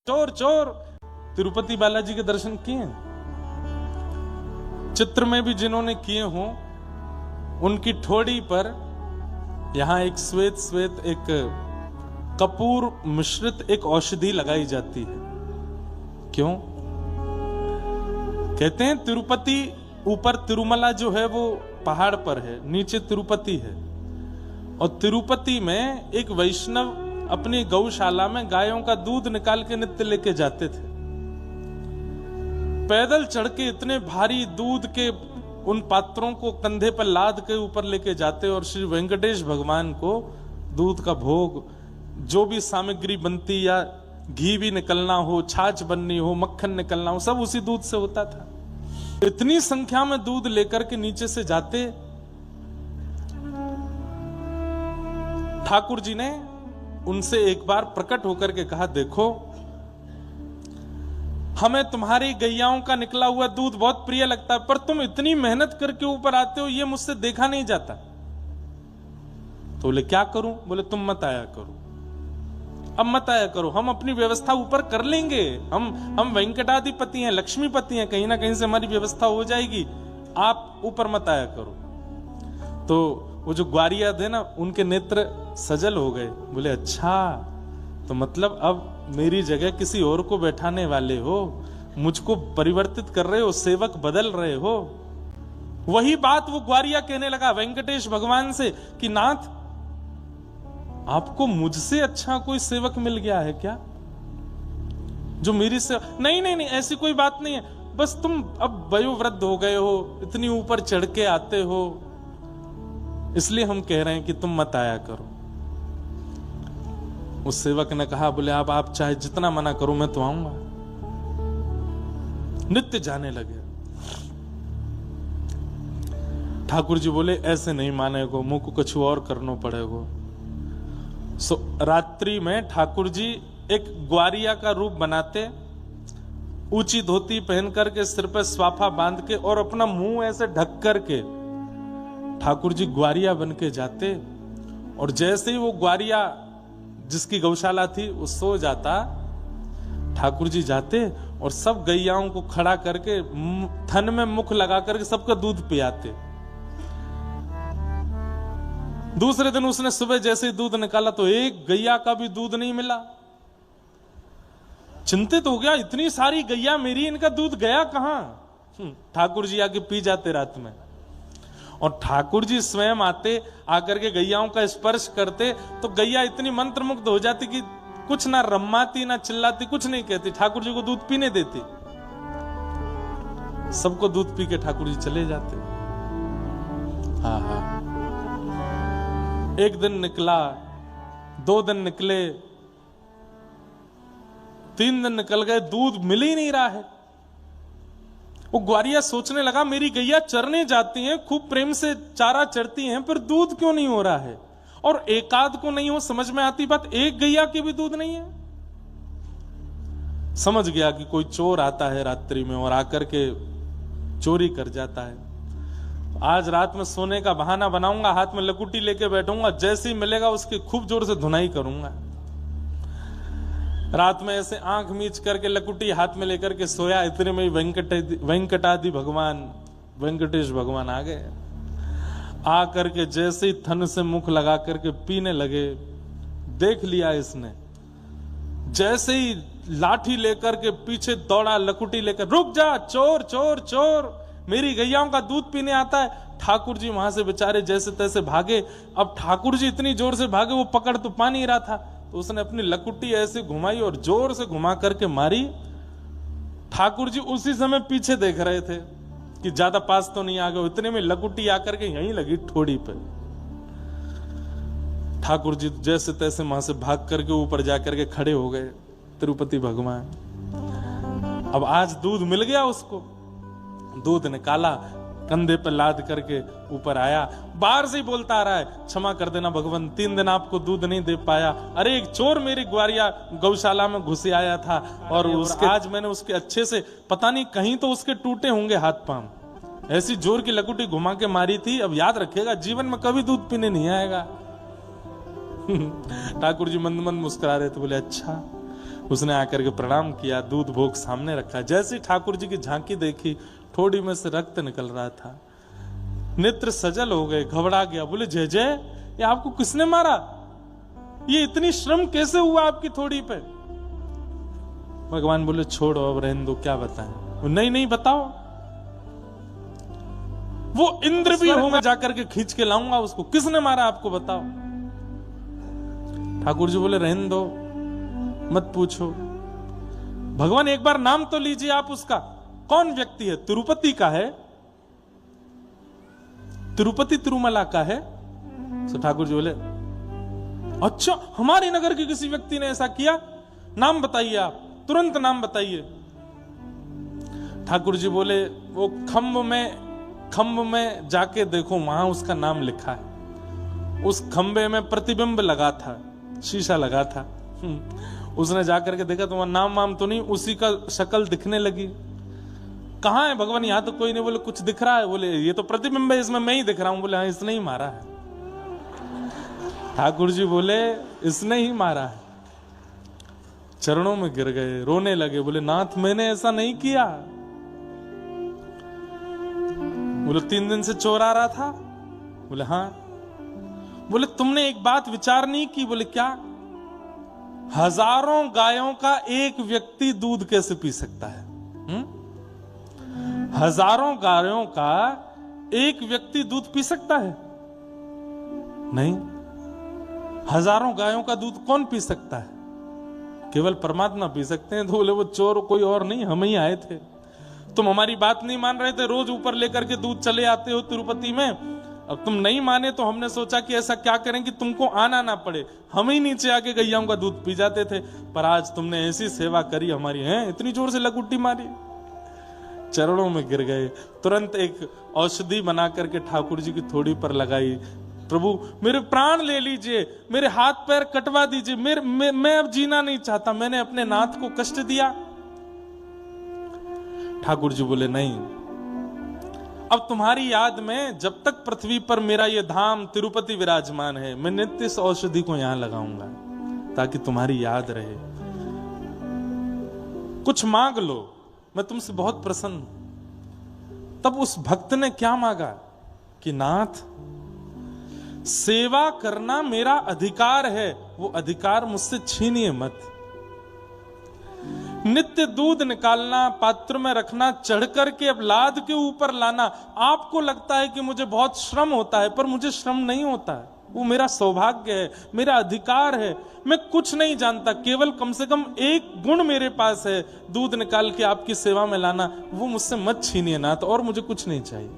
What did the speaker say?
चोर चोर। तिरुपति बालाजी के दर्शन किए, चित्र में भी जिन्होंने किए हों, उनकी ठोड़ी पर यहां एक श्वेत श्वेत एक कपूर मिश्रित एक औषधि लगाई जाती है। क्यों? कहते हैं तिरुपति ऊपर तिरुमला जो है वो पहाड़ पर है, नीचे तिरुपति है। और तिरुपति में एक वैष्णव अपनी गौशाला में गायों का दूध निकाल के नित्य लेके जाते थे। पैदल चढ़ के इतने भारी दूध के उन पात्रों को कंधे पर लाद के ऊपर लेके जाते और श्री वेंकटेश भगवान को दूध का भोग, जो भी सामग्री बनती या घी भी निकलना हो, छाछ बननी हो, मक्खन निकलना हो, सब उसी दूध से होता था। इतनी संख्या में दूध लेकर के नीचे से जाते। ठाकुर जी ने उनसे एक बार प्रकट होकर के कहा, देखो हमें तुम्हारी गैयाओं का निकला हुआ दूध बहुत प्रिय लगता है, पर तुम इतनी मेहनत करके ऊपर आते हो, ये मुझसे देखा नहीं जाता। तो बोले क्या करूं? बोले तुम मत आया करो, अब मत आया करो, हम अपनी व्यवस्था ऊपर कर लेंगे। हम वेंकटाधिपति हैं, लक्ष्मीपति हैं, कहीं ना कहीं से हमारी व्यवस्था हो जाएगी, आप ऊपर मत आया करो। तो वो जो ग्वारिया थे ना, उनके नेत्र सजल हो गए। बोले अच्छा, तो मतलब अब मेरी जगह किसी और को बैठाने वाले हो, मुझको परिवर्तित कर रहे हो, सेवक बदल रहे हो। वही बात वो ग्वारिया कहने लगा वेंकटेश भगवान से कि नाथ, आपको मुझसे अच्छा कोई सेवक मिल गया है क्या, जो मेरी से? नहीं नहीं नहीं, ऐसी कोई बात नहीं है, बस तुम अब वयोवृद्ध हो गए हो, इतनी ऊपर चढ़ के आते हो, इसलिए हम कह रहे हैं कि तुम मत आया करो। उस सेवक ने कहा, बोले आप चाहे जितना मना करो, मैं तो आऊंगा। नित्य जाने लगे। ठाकुर जी बोले ऐसे नहीं मानेगो, मुंह को कुछ और करना पड़ेगा। सो रात्रि में ठाकुर जी एक ग्वारिया का रूप बनाते, ऊंची धोती पहन करके, सिर पे स्वाफा बांध के और अपना मुंह ऐसे ढक करके ठाकुर जी ग्वारिया बन के जाते। और जैसे ही वो ग्वारिया जिसकी गौशाला थी वो सो जाता, ठाकुर जी जाते और सब गैयाओं को खड़ा करके थन में मुख लगा करके सबका दूध पियाते। दूसरे दिन उसने सुबह जैसे ही दूध निकाला तो एक गैया का भी दूध नहीं मिला। चिंतित हो गया, इतनी सारी गैया मेरी, इनका दूध गया कहां? ठाकुर जी आके पी जाते रात में। और ठाकुर जी स्वयं आते, आकर के गैयाओं का स्पर्श करते तो गैया इतनी मंत्रमुग्ध हो जाती कि कुछ ना रम्माती ना चिल्लाती, कुछ नहीं कहती, ठाकुर जी को दूध पीने देती। सबको दूध पी के ठाकुर जी चले जाते। हाँ हाँ, एक दिन निकला, 2 दिन निकले, 3 दिन निकल गए, दूध मिल ही नहीं रहा है। वो ग्वारिया सोचने लगा, मेरी गैया चरने जाती हैं, खूब प्रेम से चारा चरती हैं, पर दूध क्यों नहीं हो रहा है? और एकाध को नहीं हो, समझ में आती बात, एक गैया के भी दूध नहीं है। समझ गया कि कोई चोर आता है रात्रि में और आकर के चोरी कर जाता है। आज रात में सोने का बहाना बनाऊंगा, हाथ में लकुटी लेके बैठूंगा, जैसे ही मिलेगा उसकी खूब जोर से धुनाई करूंगा। रात में ऐसे आंख मीच करके लकुटी हाथ में लेकर के सोया, इतने में वेंकटादि भगवान वेंकटेश भगवान आ गए। आ करके जैसे ही थन से मुख लगा करके पीने लगे, देख लिया इसने, जैसे ही लाठी लेकर के पीछे दौड़ा, लकुटी लेकर, रुक जा चोर चोर चोर, मेरी गैयाओं का दूध पीने आता है। ठाकुर जी वहां से बेचारे जैसे तैसे भागे। अब ठाकुर जी इतनी जोर से भागे, वो पकड़ तो पा नहीं रहा था, तो उसने अपनी लकुटी ऐसे घुमाई और जोर से घुमा करके मारी। ठाकुर जी उसी समय पीछे देख रहे थे कि ज्यादा पास तो नहीं आ गए, इतने में लकुटी आकर के यहीं लगी ठोड़ी पे। ठाकुर जी जैसे तैसे वहां से भाग करके ऊपर जाकर के खड़े हो गए तिरुपति भगवान। अब आज दूध मिल गया उसको, दूध निकाला, कंधे पे लाद करके ऊपर आया, बाहर से ही बोलता आ रहा है, क्षमा कर देना भगवान, 3 दिन आपको दूध नहीं दे पाया। अरे एक चोर मेरी ग्वारिया गौशाला में घुसे आया था और उसके आज मैंने उसके अच्छे से, पता नहीं कहीं तो उसके टूटे होंगे हाथ पांव, ऐसी जोर की लकुटी घुमा के मारी थी। अब याद रखेगा, जीवन में कभी दूध पीने नहीं आएगा। ठाकुर जी मंद मंद मुस्कुरा रहे थे, बोले अच्छा। उसने आकर के प्रणाम किया, दूध भोग सामने रखा। जैसे ठाकुर जी की झांकी देखी, ठोड़ी में से रक्त निकल रहा था, नेत्र सजल हो गए, घबरा गया। बोले जय जय, ये आपको किसने मारा? ये इतनी श्रम कैसे हुआ आपकी थोड़ी पे? भगवान बोले छोड़ो, अब रहने दो, क्या बताएं? नहीं नहीं बताओ। वो इंद्र भी हो, मैं जाकर के खींच के लाऊंगा उसको, किसने मारा आपको बताओ। ठाकुर जी बोले रहने दो, मत पूछो। भगवान एक बार नाम तो लीजिए आप उसका, कौन व्यक्ति है? तिरुपति का है, तिरुपति तिरुमला का है। तो ठाकुर जी बोले अच्छा, हमारे नगर के किसी व्यक्ति ने ऐसा किया? नाम बताइए आप, तुरंत नाम बताइए। ठाकुर जी बोले वो खंभ में जाके देखो, वहां उसका नाम लिखा है। उस खंबे में प्रतिबिंब लगा था, शीशा लगा था। उसने जाकर के देखा, तुम्हारा नाम वाम तो नहीं, उसी का शक्ल दिखने लगी। कहाँ है भगवान? यहां तो कोई नहीं। बोले कुछ दिख रहा है? बोले ये तो प्रतिबिंब है, इसमें मैं ही दिख रहा हूं। बोले हाँ, इसने ही मारा है। ठाकुर जी बोले इसने ही मारा है। चरणों में गिर गए, रोने लगे। बोले नाथ, मैंने ऐसा नहीं किया। बोले 3 दिन से चोर आ रहा था? बोले हाँ। बोले तुमने एक बात विचार नहीं की? बोले क्या? हजारों गायों का एक व्यक्ति दूध कैसे पी सकता है? हजारों गायों का एक व्यक्ति दूध पी सकता है? नहीं। हजारों गायों का दूध कौन पी सकता है? केवल परमात्मा पी सकते हैं। तो बोले वो चोर कोई और नहीं, हम ही आए थे। तुम हमारी बात नहीं मान रहे थे, रोज ऊपर लेकर के दूध चले आते हो तिरुपति में। अब तुम नहीं माने तो हमने सोचा कि ऐसा क्या करें कि तुमको आना ना पड़े, हम ही नीचे आके गैयाओं का दूध पी जाते थे। पर आज तुमने ऐसी सेवा करी हमारी, है इतनी जोर से लकुट्टी मारी। चरणों में गिर गए। तुरंत एक औषधि बना करके ठाकुर जी की थोड़ी पर लगाई। प्रभु मेरे प्राण ले लीजिए, मेरे हाथ पैर कटवा दीजिए, मैं अब जीना नहीं चाहता, मैंने अपने नाथ को कष्ट दिया। ठाकुर जी बोले नहीं, अब तुम्हारी याद में जब तक पृथ्वी पर मेरा ये धाम तिरुपति विराजमान है, मैं नित्य इस औषधि को यहां लगाऊंगा ताकि तुम्हारी याद रहे। कुछ मांग लो, मैं तुमसे बहुत प्रसन्न हूं। तब उस भक्त ने क्या मांगा कि नाथ, सेवा करना मेरा अधिकार है, वो अधिकार मुझसे छीनिए मत। नित्य दूध निकालना, पात्र में रखना, चढ़ करके अब लाद के ऊपर लाना, आपको लगता है कि मुझे बहुत श्रम होता है, पर मुझे श्रम नहीं होता है। वो मेरा सौभाग्य है, मेरा अधिकार है। मैं कुछ नहीं जानता, केवल कम से कम एक गुण मेरे पास है, दूध निकाल के आपकी सेवा में लाना। वो मुझसे मत छीनिए नाथ, और मुझे कुछ नहीं चाहिए।